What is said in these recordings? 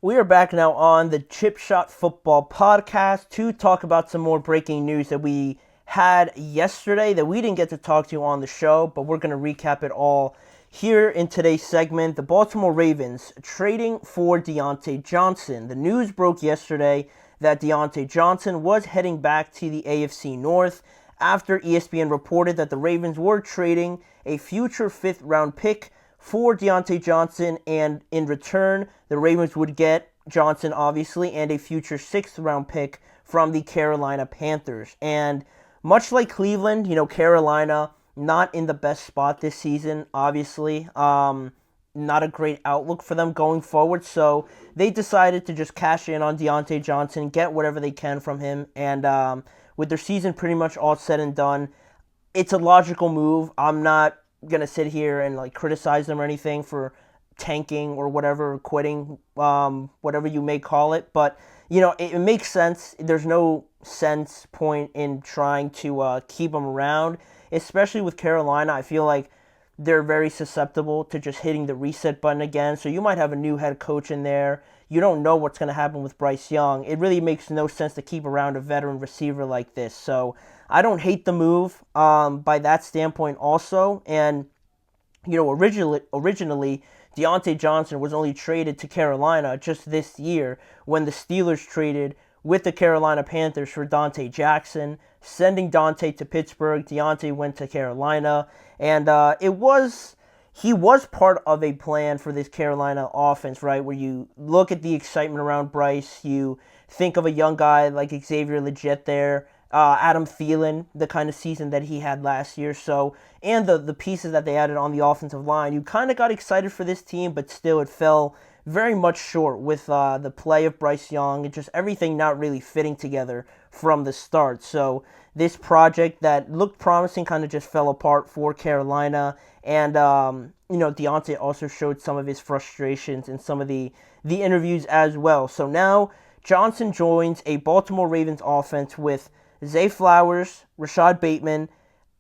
We are back now on the Chip Shot Football Podcast to talk about some more breaking news that we had yesterday that we didn't get to talk to on the show, but we're going to recap it all here in today's segment. The Baltimore Ravens trading for Diontae Johnson. The news broke yesterday that Diontae Johnson was heading back to the AFC North after ESPN reported that the Ravens were trading a future fifth-round pick for Diontae Johnson, and in return, the Ravens would get Johnson, obviously, and a future sixth-round pick from the Carolina Panthers. And much like Cleveland, Carolina not in the best spot this season, obviously. Not a great outlook for them going forward, so they decided to just cash in on Diontae Johnson, get whatever they can from him, and with their season pretty much all said and done, it's a logical move. I'm not gonna sit here and criticize them or anything for tanking or whatever, quitting, whatever you may call it, but it makes sense. There's no point in trying to keep them around, especially with Carolina. I feel like they're very susceptible to just hitting the reset button again, so you might have a new head coach in there. You don't know what's going to happen with Bryce Young. It really makes no sense to keep around a veteran receiver like this. So I don't hate the move by that standpoint also. And, originally Diontae Johnson was only traded to Carolina just this year when the Steelers traded with the Carolina Panthers for Diontae Jackson, sending Diontae to Pittsburgh. Diontae went to Carolina, and he was part of a plan for this Carolina offense, right, where you look at the excitement around Bryce, you think of a young guy like Xavier Legette there, Adam Thielen, the kind of season that he had last year, and the pieces that they added on the offensive line. You kind of got excited for this team, but still it fell very much short with the play of Bryce Young and just everything not really fitting together from the start. So this project that looked promising kind of just fell apart for Carolina. And, Diontae also showed some of his frustrations in some of the interviews as well. So now Johnson joins a Baltimore Ravens offense with Zay Flowers, Rashad Bateman,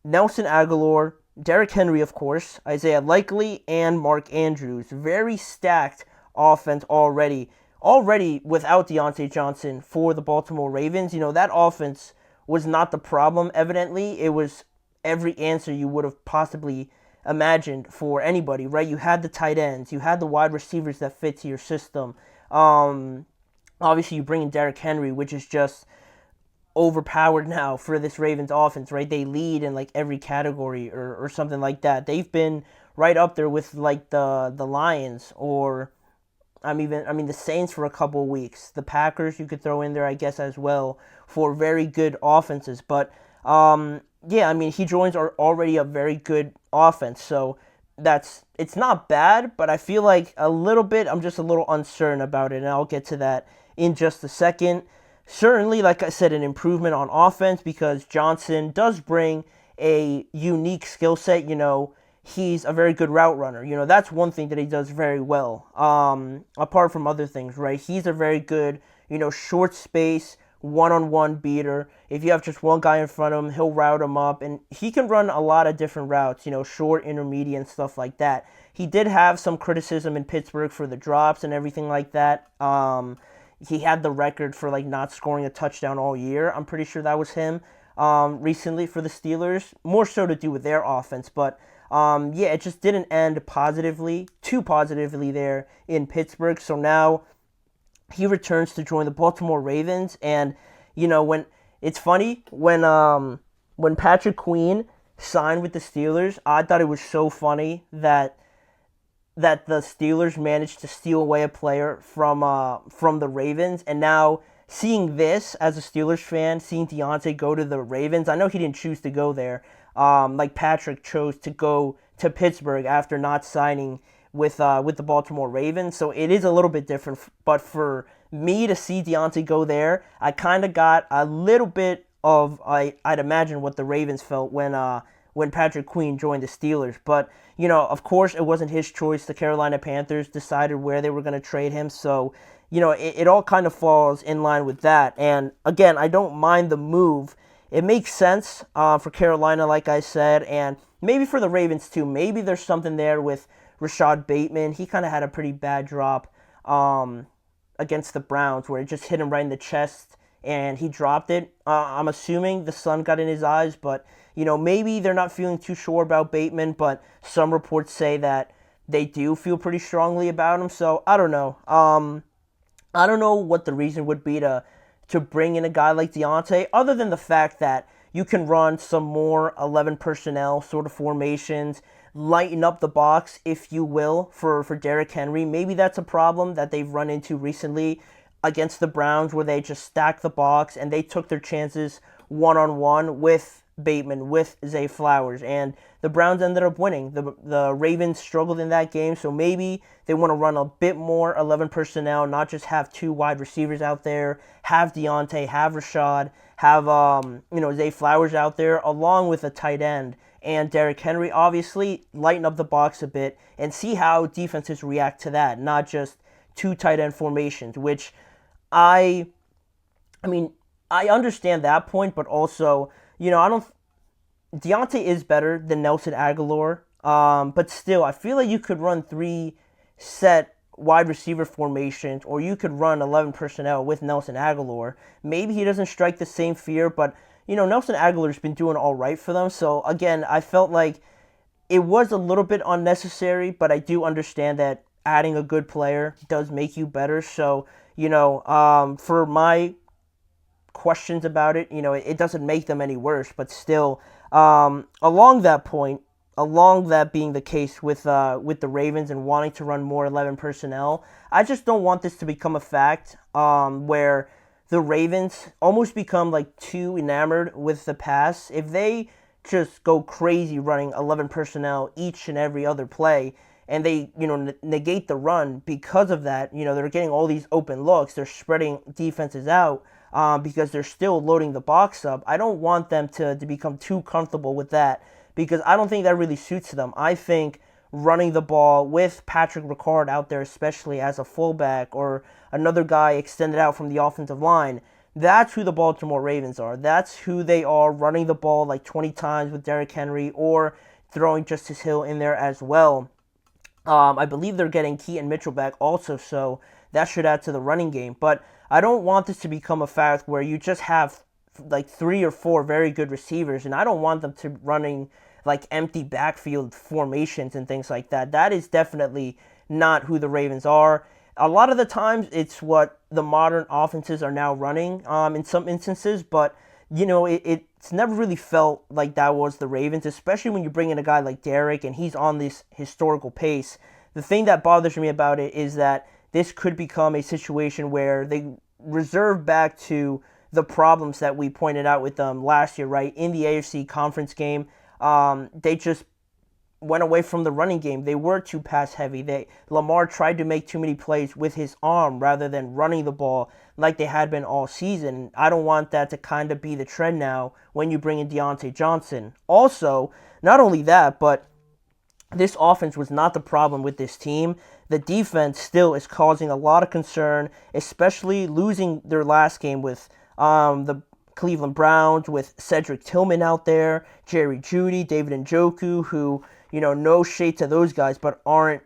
Nelson Aguilar, Derrick Henry, of course, Isaiah Likely, and Mark Andrews. Very stacked offense already without Diontae Johnson for the Baltimore Ravens. That offense was not the problem, evidently. It was every answer you would have possibly imagined for anybody, right? You had the tight ends, you had the wide receivers that fit to your system. Obviously, you bring in Derrick Henry, which is just overpowered now for this Ravens offense, right? They lead in every category or something like that. They've been right up there with the Lions or the Saints for a couple of weeks. The Packers you could throw in there, I guess, as well for very good offenses. But he joins already a very good offense. So it's not bad, but I feel like I'm just a little uncertain about it, and I'll get to that in just a second. Certainly, like I said, an improvement on offense because Johnson does bring a unique skill set. He's a very good route runner. That's one thing that he does very well. Apart from other things, right? He's a very good, short space, one-on-one beater. If you have just one guy in front of him, he'll route him up, and he can run a lot of different routes, short, intermediate, and stuff like that. He did have some criticism in Pittsburgh for the drops and everything like that. He had the record for not scoring a touchdown all year. I'm pretty sure that was him recently for the Steelers. More so to do with their offense, but it just didn't end too positively there in Pittsburgh. So now he returns to join the Baltimore Ravens, and it's funny when Patrick Queen signed with the Steelers, I thought it was so funny that the Steelers managed to steal away a player from the Ravens, and now seeing this as a Steelers fan, seeing Diontae go to the Ravens, I know he didn't choose to go there. Like Patrick chose to go to Pittsburgh after not signing with the Baltimore Ravens, so it is a little bit different. But for me to see Diontae go there, I kind of got a little bit of I'd imagine what the Ravens felt when Patrick Queen joined the Steelers. But of course, it wasn't his choice. The Carolina Panthers decided where they were going to trade him, so it all kind of falls in line with that. And again, I don't mind the move. It makes sense for Carolina, like I said, and maybe for the Ravens too. Maybe there's something there with Rashad Bateman. He kind of had a pretty bad drop against the Browns where it just hit him right in the chest and he dropped it. I'm assuming the sun got in his eyes, but maybe they're not feeling too sure about Bateman, but some reports say that they do feel pretty strongly about him. So I don't know. I don't know what the reason would be to bring in a guy like Diontae, other than the fact that you can run some more 11 personnel sort of formations, lighten up the box, if you will, for Derrick Henry. Maybe that's a problem that they've run into recently against the Browns where they just stacked the box and they took their chances one-on-one with Bateman, with Zay Flowers, and the Browns ended up winning. The Ravens struggled in that game, so maybe they want to run a bit more 11 personnel, not just have two wide receivers out there, have Diontae, have Rashad, have Zay Flowers out there, along with a tight end and Derrick Henry. Obviously, lighten up the box a bit and see how defenses react to that, not just two tight end formations, which I understand that point, but also, I don't. Diontae is better than Nelson Aguilar, but still, I feel like you could run 3 set wide receiver formations, or you could run 11 personnel with Nelson Aguilar. Maybe he doesn't strike the same fear, but Nelson Aguilar's been doing all right for them. So again, I felt like it was a little bit unnecessary, but I do understand that adding a good player does make you better. So for my questions about it, it doesn't make them any worse, but still, along that being the case with the Ravens and wanting to run more 11 personnel, I just don't want this to become a fact where the Ravens almost become like too enamored with the pass. If they just go crazy running 11 personnel each and every other play, and they negate the run because of that, they're getting all these open looks, they're spreading defenses out because they're still loading the box up. I don't want them to become too comfortable with that, because I don't think that really suits them. I think running the ball with Patrick Ricard out there, especially as a fullback, or another guy extended out from the offensive line, that's who the Baltimore Ravens are. That's who they are, running the ball like 20 times with Derrick Henry, or throwing Justice Hill in there as well. I believe they're getting Keaton Mitchell back also, so that should add to the running game. But I don't want this to become a fact where you just have like 3 or 4 very good receivers, and I don't want them to running like empty backfield formations and things like that. That is definitely not who the Ravens are. A lot of the times it's what the modern offenses are now running in some instances, but it's never really felt like that was the Ravens, especially when you bring in a guy like Derrick and he's on this historical pace. The thing that bothers me about it is that this could become a situation where they reserve back to the problems that we pointed out with them last year, right? In the AFC conference game, they just went away from the running game. They were too pass heavy. Lamar tried to make too many plays with his arm rather than running the ball like they had been all season. I don't want that to kind of be the trend now when you bring in Diontae Johnson. Also, not only that, but this offense was not the problem with this team. The defense still is causing a lot of concern, especially losing their last game with the Cleveland Browns, with Cedric Tillman out there, Jerry Jeudy, David Njoku, who, no shade to those guys, but aren't,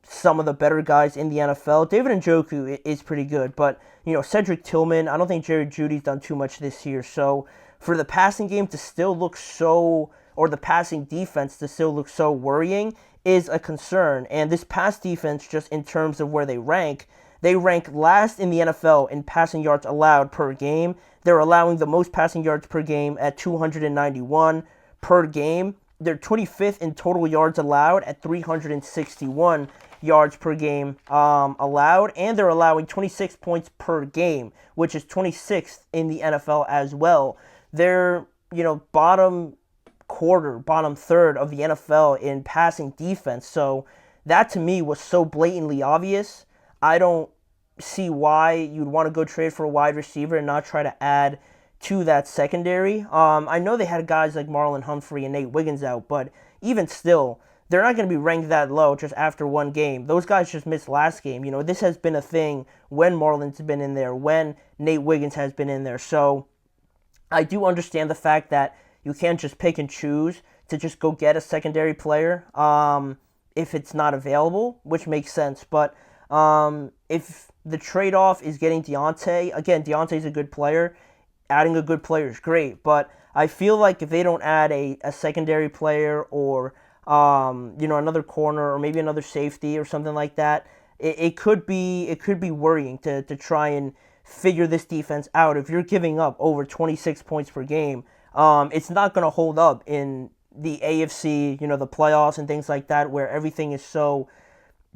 some of the better guys in the NFL. David Njoku is pretty good, but, Cedric Tillman, I don't think Jerry Jeudy's done too much this year. So for the passing game to still look so, or the passing defense to still look so worrying is a concern. And this pass defense, just in terms of where they rank last in the NFL in passing yards allowed per game. They're allowing the most passing yards per game at 291 per game. They're 25th in total yards allowed at 361 yards per game allowed. And they're allowing 26 points per game, which is 26th in the NFL as well. They're, bottom third of the NFL in passing defense. So that to me was so blatantly obvious. I don't see why you'd want to go trade for a wide receiver and not try to add to that secondary. I know they had guys like Marlon Humphrey and Nate Wiggins out, but even still, they're not going to be ranked that low just after one game. Those guys just missed last game. This has been a thing when Marlon's been in there, when Nate Wiggins has been in there. So I do understand the fact that you can't just pick and choose to just go get a secondary player if it's not available, which makes sense. But if the trade-off is getting Diontae. Again, Diontae's a good player. Adding a good player is great, but I feel like if they don't add a secondary player or another corner or maybe another safety or something like that, it could be worrying to try and figure this defense out. If you're giving up over 26 points per game, it's not going to hold up in the AFC, the playoffs and things like that, where everything is so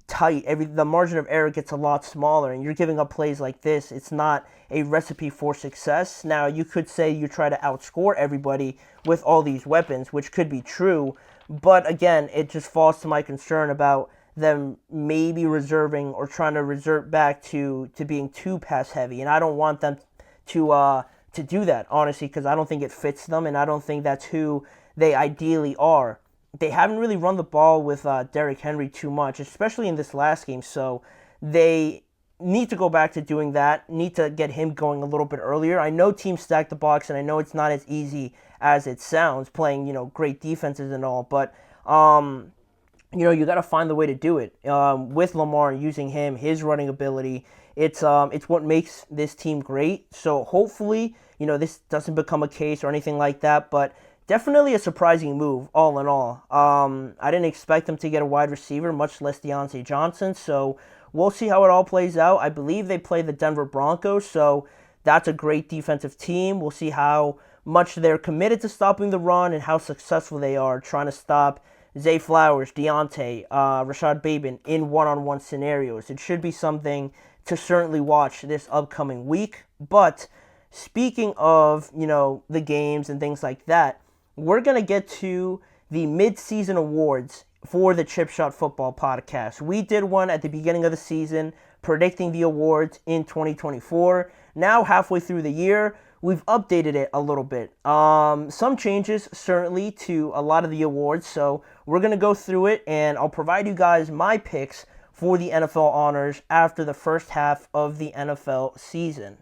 tight. The margin of error gets a lot smaller, and you're giving up plays like this. It's not a recipe for success. Now, you could say you try to outscore everybody with all these weapons, which could be true, but again, it just falls to my concern about them maybe reserving or trying to revert back to being too pass heavy, and I don't want them to do that, honestly, because I don't think it fits them, and I don't think that's who they ideally are. They haven't really run the ball with Derrick Henry too much, especially in this last game, so they need to go back to doing that, need to get him going a little bit earlier. I know teams stack the box, and I know it's not as easy as it sounds, playing, great defenses and all, but, you got to find the way to do it. With Lamar, using him, his running ability, it's what makes this team great, so hopefully, this doesn't become a case or anything like that, but definitely a surprising move, all in all. I didn't expect them to get a wide receiver, much less Diontae Johnson, so we'll see how it all plays out. I believe they play the Denver Broncos, so that's a great defensive team. We'll see how much they're committed to stopping the run and how successful they are trying to stop Zay Flowers, Diontae, Rashad Bateman in one-on-one scenarios. It should be something to certainly watch this upcoming week. But speaking of, the games and things like that, we're going to get to the mid-season awards for the Chip Shot Football podcast. We did one at the beginning of the season, predicting the awards in 2024. Now, halfway through the year, we've updated it a little bit. Some changes, certainly, to a lot of the awards, so we're going to go through it, and I'll provide you guys my picks for the NFL honors after the first half of the NFL season.